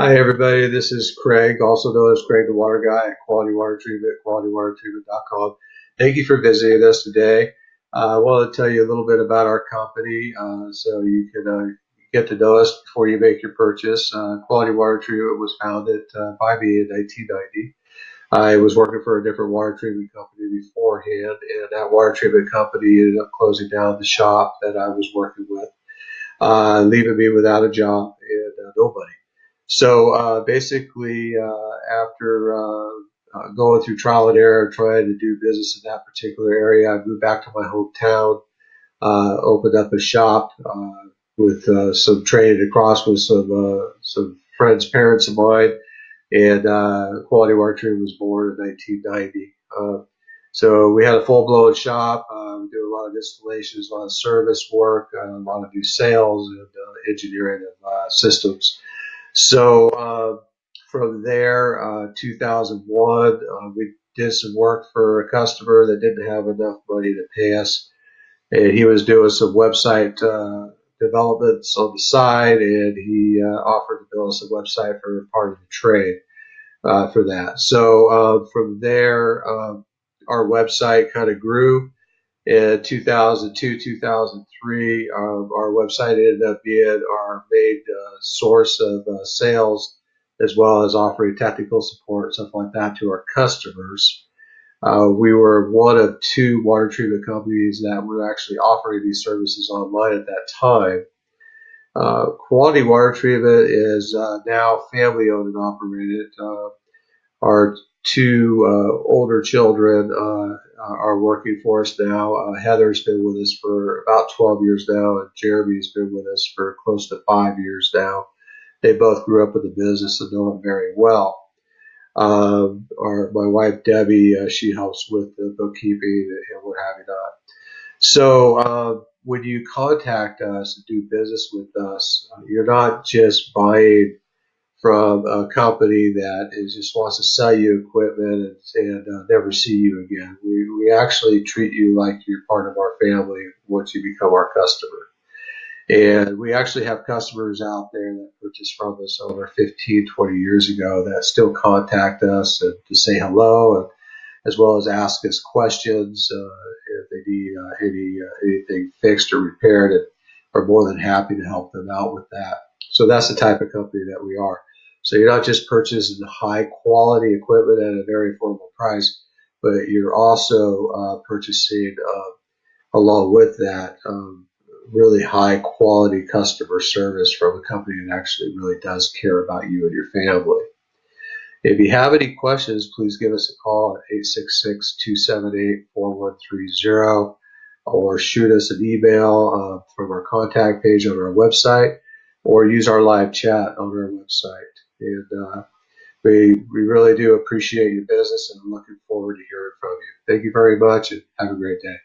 Hi, everybody. This is Craig, also known as Craig the Water Guy at Quality Water Treatment, qualitywatertreatment.com. Thank you for visiting us today. I want to tell you a little bit about our company so you can get to know us before you make your purchase. Quality Water Treatment was founded by me in 1990. I was working for a different water treatment company beforehand, and that water treatment company ended up closing down the shop that I was working with, leaving me without a job and nobody. So basically, after going through trial and error, trying to do business in that particular area, I moved back to my hometown, opened up a shop with some training across with some friends, parents of mine, and Quality Water Treatment was born in 1990. So we had a full-blown shop. We do a lot of installations, a lot of service work, a lot of new sales and engineering of systems. So from there, 2001, we did some work for a customer that didn't have enough money to pay us, and he was doing some website developments on the side, and he offered to build us a website for part of the trade for that. So from there, our website kind of grew. In 2002, 2003, our website ended up being our main source of sales, as well as offering technical support, stuff like that, to our customers. We were one of two water treatment companies that were actually offering these services online at that time. Quality Water Treatment is now family owned and operated. Our two older children are working for us now. Heather's been with us for about 12 years now, and Jeremy's been with us for close to 5 years now. They both grew up in the business and know it very well. My wife Debbie, she helps with the bookkeeping and what have you not. So when you contact us and do business with us, you're not just buying from a company that just wants to sell you equipment and never see you again. We actually treat you like you're part of our family once you become our customer. And we actually have customers out there that purchased from us over 15, 20 years ago that still contact us to say hello, and as well as ask us questions if they need anything fixed or repaired, and are more than happy to help them out with that. So that's the type of company that we are. So you're not just purchasing high quality equipment at a very affordable price, but you're also purchasing along with that really high quality customer service from a company that actually really does care about you and your family. If you have any questions, please give us a call at 866-278-4130 or shoot us an email from our contact page on our website, or use our live chat on our website. And we really do appreciate your business, and I'm looking forward to hearing from you. Thank you very much, and have a great day.